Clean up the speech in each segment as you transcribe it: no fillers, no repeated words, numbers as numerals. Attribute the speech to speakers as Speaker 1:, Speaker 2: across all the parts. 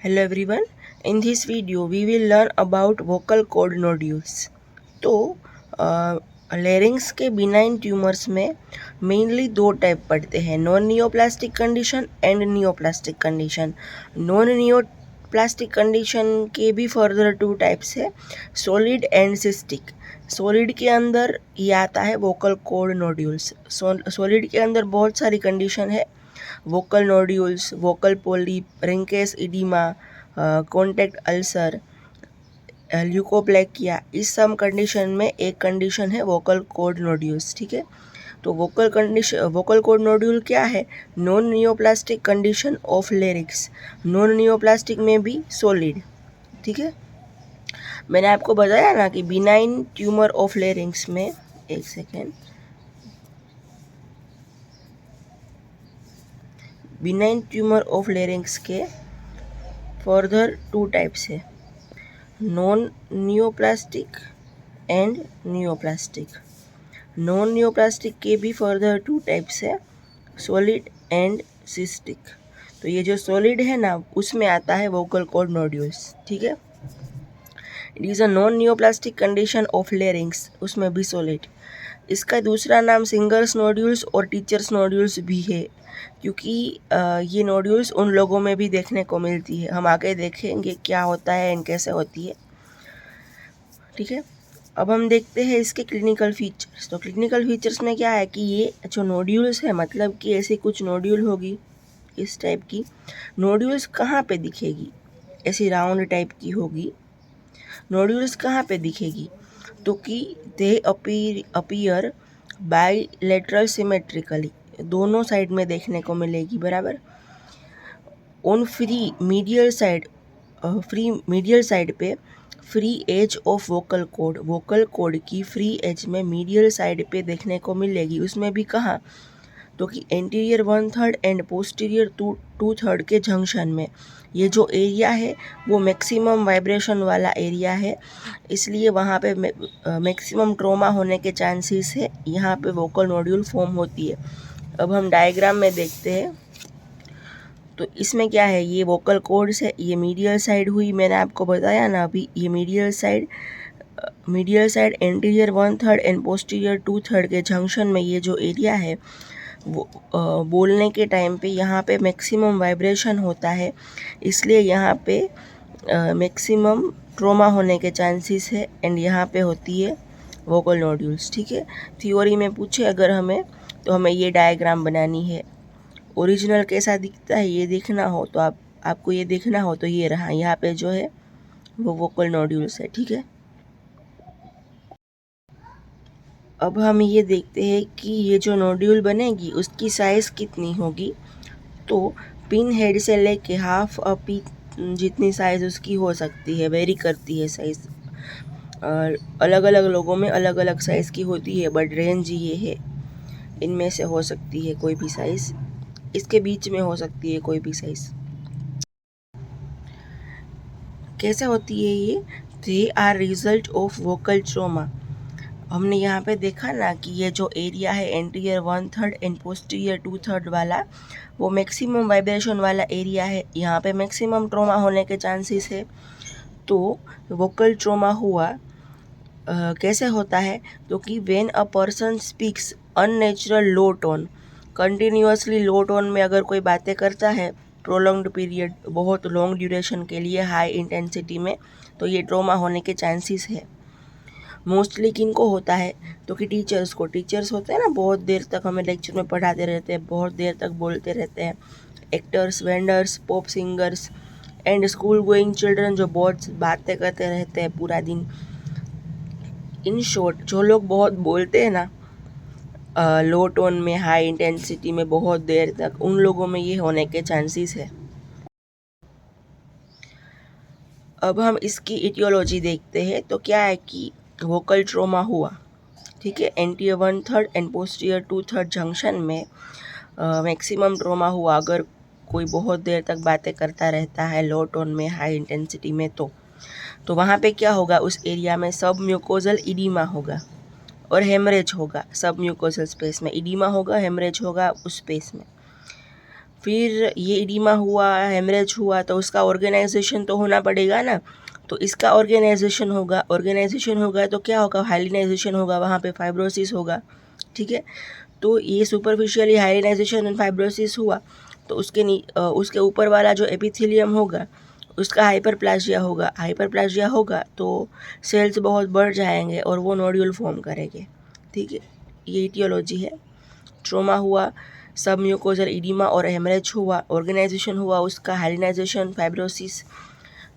Speaker 1: Hello everyone. In this video we will learn about vocal cord nodules. तो larynx के benign tumours में mainly दो type पड़ते हैं, non neoplastic condition and neoplastic condition. Non neoplastic condition के भी further two types है, solid and cystic. Solid के अंदर ये आता है वोकल कॉर्ड नोड्यूल्स। सॉलिड के अंदर बहुत सारी कंडीशन है, vocal nodules, vocal polyp, Reinke's oedema, contact ulcer, leukoplakia. इस सब कंडीशन में एक कंडीशन है वोकल कॉर्ड नोड्यूल्स। ठीक है, तो वोकल कॉर्ड नोड्यूल क्या है? Non neoplastic condition of larynx. Non neoplastic में भी सॉलिड। ठीक है, मैंने आपको बताया ना कि बिनाइन ट्यूमर ऑफ लेरिंग्स में, एक second, benign tumour of larynx के फर्दर टू टाइप्स है, non neoplastic and neoplastic. Non neoplastic के भी फर्दर टू टाइप्स है, सॉलिड एंड सिस्टिक। तो ये जो सॉलिड है ना, उसमें आता है वोकल कॉर्ड नोड्यूल्स। ठीक है, it is a non neoplastic condition of larynx, उसमें भी सॉलिड। इसका दूसरा नाम सिंगर्स नोड्यूल्स और टीचर्स नोड्यूल्स भी है, क्योंकि ये नोड्यूल्स उन लोगों में भी देखने को मिलती है। हम आगे देखेंगे क्या होता है एंड कैसे होती है। ठीक है, अब हम देखते हैं इसके क्लिनिकल फीचर्स। तो क्लिनिकल फीचर्स में क्या है कि ये जो नोड्यूल्स है, मतलब कि ऐसी कुछ नोड्यूल होगी इस टाइप की। नोड्यूल्स कहाँ पे दिखेगी? ऐसी राउंड टाइप की होगी। नोड्यूल्स कहाँ पे दिखेगी? तो कि दे अपीयर बाइलेटरल सिमेट्रिकली, दोनों साइड में देखने को मिलेगी, बराबर। ऑन फ्री मीडियल साइड पे free edge of vocal cord की फ्री एज में मीडियल साइड पे देखने को मिलेगी। उसमें भी कहाँ? तो कि एंटीरियर 1/3 एंड पोस्टीरियर 2/3 के जंक्शन में। ये जो एरिया है वो मैक्सिमम वाइब्रेशन वाला एरिया है, इसलिए वहाँ पे मैक्सिमम ट्रॉमा होने के चांसेस है। यहाँ पे वोकल नोड्यूल फॉर्म होती है। अब हम डायग्राम में देखते हैं। तो इसमें क्या है, ये वोकल कॉर्ड्स है, ये मीडियल साइड हुई, मैंने आपको बताया ना अभी। ये medial side anterior 1/3 and posterior 2/3 के जंक्शन में ये जो एरिया है वो बोलने के टाइम पे यहाँ पे मैक्सिमम वाइब्रेशन होता है, इसलिए यहाँ पे मैक्सिमम ट्रॉमा होने के चांसेस है एंड यहाँ पे होती है वोकल नोड्यूल्स। ठीक है, थ्योरी में पूछे अगर हमें, तो हमें ये डायग्राम बनानी है। ओरिजिनल कैसा दिखता है ये देखना हो तो आपको ये देखना हो तो ये रहा, यहाँ पे जो है वो वोकल नोड्यूल्स है। ठीक है, अब हम ये देखते हैं कि ये जो नोड्यूल बनेगी उसकी साइज़ कितनी होगी। तो पिन हेड से लेके हाफ अ पी जितनी साइज़ उसकी हो सकती है, वेरी करती है साइज़। और अलग अलग लोगों में अलग अलग साइज़ की होती है, बट रेंज ये है, इनमें से हो सकती है कोई भी साइज़, इसके बीच में हो सकती है कोई भी साइज़। कैसे होती है ये? They are result of vocal trauma. हमने यहाँ पे देखा ना कि ये जो एरिया है एंटीरियर 1/3 एंड पोस्टीरियर 2/3 वाला, वो मैक्सिमम वाइब्रेशन वाला एरिया है। यहाँ पे मैक्सिमम ट्रॉमा होने के चांसेस है। तो वोकल ट्रॉमा हुआ कैसे होता है? तो कि when a person speaks unnatural low tone, continuously low tone में अगर कोई बातें करता है प्रोलॉन्ग्ड पीरियड, बहुत लॉन्ग ड्यूरेशन के लिए, हाई इंटेंसिटी में, तो ये ट्रॉमा होने के चांसेस है। मोस्टली किन को होता है? तो कि टीचर्स होते हैं ना, बहुत देर तक हमें लेक्चर में पढ़ाते रहते हैं, बहुत देर तक बोलते रहते हैं। Actors, vendors, pop singers and school going children, जो बहुत बातें करते रहते हैं पूरा दिन। इन शॉर्ट, जो लोग बहुत बोलते हैं ना लो टोन में, हाई इंटेंसिटी में, बहुत देर तक, उन लोगों में ये होने के चांसेस है। अब हम इसकी इटियोलॉजी देखते हैं। तो क्या है कि वोकल ट्रॉमा हुआ, ठीक है, एंटीरियर 1/3 एंड पोस्टीरियर 2/3 जंक्शन में मैक्सिमम ट्रॉमा हुआ अगर कोई बहुत देर तक बातें करता रहता है लो टोन में, हाई इंटेंसिटी में। तो वहाँ पे क्या होगा? उस एरिया में सब म्यूकोजल इडीमा होगा और हेमरेज होगा। सब म्यूकोजल स्पेस में इडीमा होगा, हेमरेज होगा उस स्पेस में। फिर ये इडीमा हुआ, हेमरेज हुआ, तो उसका ऑर्गेनाइजेशन तो होना पड़ेगा ना। तो इसका ऑर्गेनाइजेशन होगा तो क्या होगा, हाइलिनाइजेशन होगा, वहाँ पे फाइब्रोसिस होगा। ठीक है, तो ये सुपरफिशियली हाइलिनाइजेशन एंड फाइब्रोसिस हुआ तो उसके ऊपर वाला जो एपिथेलियम होगा उसका हाइपरप्लाजिया होगा तो सेल्स बहुत बढ़ जाएंगे और वो नोड्यूल फॉर्म करेंगे। ठीक है, ये इटियोलॉजी है। ट्रोमा हुआ, सब म्यूकोजल इडीमा और हेमरेज हुआ, ऑर्गेनाइजेशन हुआ उसका, हाइलिनाइजेशन, फाइब्रोसिस,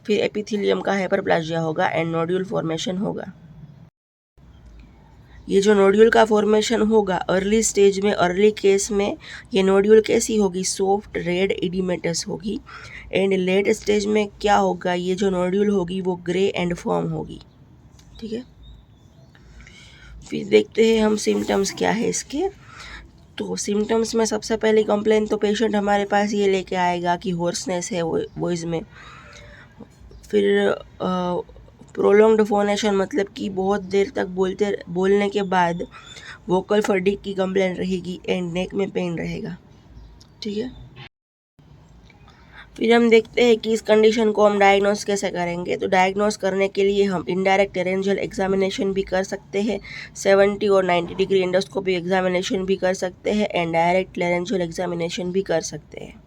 Speaker 1: फिर एपिथेलियम का हाइपरप्लाजिया होगा एंड नोड्यूल फॉर्मेशन होगा। ये जो नोड्यूल का फॉर्मेशन होगा अर्ली केस में ये नोड्यूल कैसी होगी, सॉफ्ट रेड इडिमेटस होगी। एंड लेट स्टेज में क्या होगा, ये जो नोड्यूल होगी वो ग्रे एंड फर्म होगी। ठीक है, फिर देखते हैं हम सिम्टम्स क्या है इसके। तो सिम्टम्स में सबसे पहले कंप्लेन तो पेशेंट हमारे पास ये लेके आएगा कि हॉर्सनेस है वॉइस में। फिर प्रोलॉन्ग्ड फोनेशन, मतलब कि बहुत देर तक बोलने के बाद वोकल फटीग की कंप्लेन रहेगी एंड नेक में पेन रहेगा। ठीक है, फिर हम देखते हैं कि इस कंडीशन को हम डायग्नोस कैसे करेंगे। तो डायग्नोस करने के लिए हम इनडायरेक्ट लेरेंजियल एग्जामिनेशन भी कर सकते हैं, 70 और 90 डिग्री एंडोस्कोपी एग्जामिनेशन भी कर सकते हैं एंड डायरेक्ट लेरेंजियल एग्जामिनेशन भी कर सकते हैं।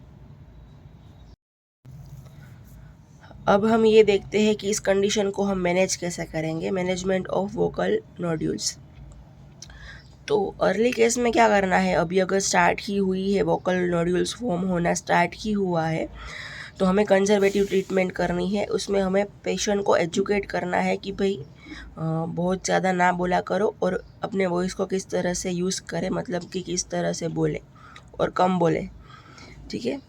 Speaker 1: अब हम ये देखते हैं कि इस कंडीशन को हम मैनेज कैसे करेंगे, मैनेजमेंट ऑफ वोकल नोड्यूल्स। तो अर्ली केस में क्या करना है, अभी अगर स्टार्ट ही हुई है, वोकल नोड्यूल्स फॉर्म होना स्टार्ट ही हुआ है, तो हमें कंजर्वेटिव ट्रीटमेंट करनी है। उसमें हमें पेशेंट को एजुकेट करना है कि भाई बहुत ज़्यादा ना बोला करो और अपने वॉइस को किस तरह से यूज़ करें, मतलब कि किस तरह से बोले और कम बोले। ठीक है,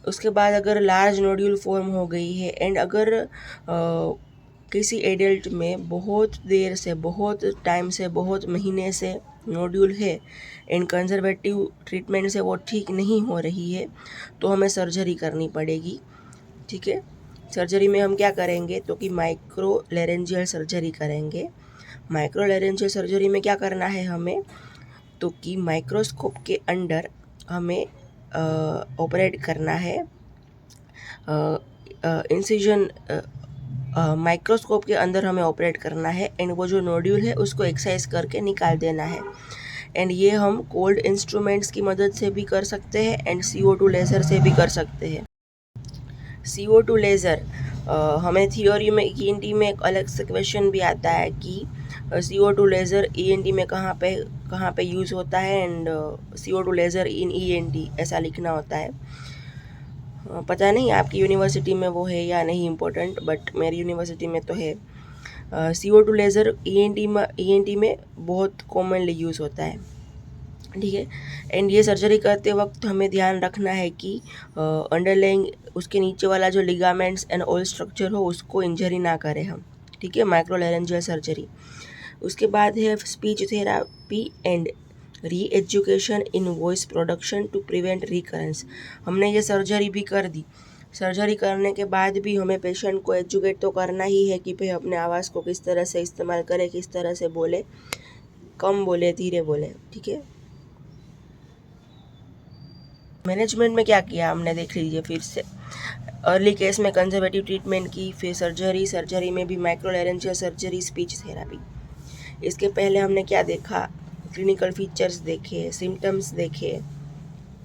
Speaker 1: उसके बाद अगर लार्ज नोड्यूल फॉर्म हो गई है एंड अगर किसी एडल्ट में बहुत देर से, बहुत टाइम से, बहुत महीने से नोड्यूल है एंड कंजर्वेटिव ट्रीटमेंट से वो ठीक नहीं हो रही है तो हमें सर्जरी करनी पड़ेगी। ठीक है, सर्जरी में हम क्या करेंगे, तो कि माइक्रो लेरेंजियल सर्जरी करेंगे। माइक्रो लेरेंजियल सर्जरी में क्या करना है हमें, तो कि माइक्रोस्कोप के अंडर हमें ऑपरेट करना है, इंसिजन माइक्रोस्कोप के अंदर हमें ऑपरेट करना है एंड वो जो नोड्यूल है उसको एक्सरसाइज करके निकाल देना है। एंड ये हम कोल्ड इंस्ट्रूमेंट्स की मदद से भी कर सकते हैं एंड CO2 लेज़र से भी कर सकते हैं। CO2 लेज़र हमें थियोरी में ENT में एक अलग से क्वेश्चन भी आता है कि CO2 लेज़र ENT में कहाँ पे यूज़ होता है and CO2 laser in ENT ऐसा लिखना होता है। पता नहीं आपकी यूनिवर्सिटी में वो है या नहीं इम्पोर्टेंट, बट मेरी यूनिवर्सिटी में तो है। CO2 लेज़र ENT में बहुत कॉमनली यूज़ होता है। ठीक है, एंड ये सर्जरी करते वक्त हमें ध्यान रखना है कि अंडरलाइंग उसके नीचे वाला जो लिगामेंट्स एंड ऑल स्ट्रक्चर हो उसको इंजरी ना करें हम। ठीक है, माइक्रो लेरेंजियल सर्जरी। उसके बाद है speech therapy and reeducation in voice production to prevent recurrence. हमने ये सर्जरी भी कर दी, सर्जरी करने के बाद भी हमें पेशेंट को एजुकेट तो करना ही है कि भाई अपने आवाज़ को किस तरह से इस्तेमाल करें, किस तरह से बोले, कम बोले, धीरे बोले। ठीक है, मैनेजमेंट में क्या किया हमने देख लीजिए फिर से। अर्ली केस में कंजर्वेटिव ट्रीटमेंट की, फिर सर्जरी में भी micro laryngeal surgery, speech therapy. इसके पहले हमने क्या देखा, क्लिनिकल फीचर्स देखे, सिम्टम्स देखे।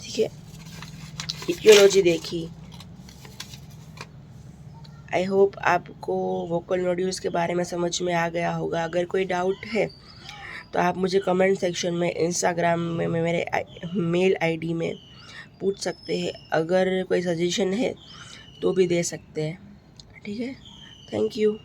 Speaker 1: ठीक है, इटियोलॉजी देखी। आई होप आपको वोकल नोड्यूल्स के बारे में समझ में आ गया होगा। अगर कोई डाउट है तो आप मुझे कमेंट सेक्शन में, इंस्टाग्राम में मेरे मेल ID में पूछ सकते हैं। अगर कोई सजेशन है तो भी दे सकते हैं। ठीक है, थैंक यू।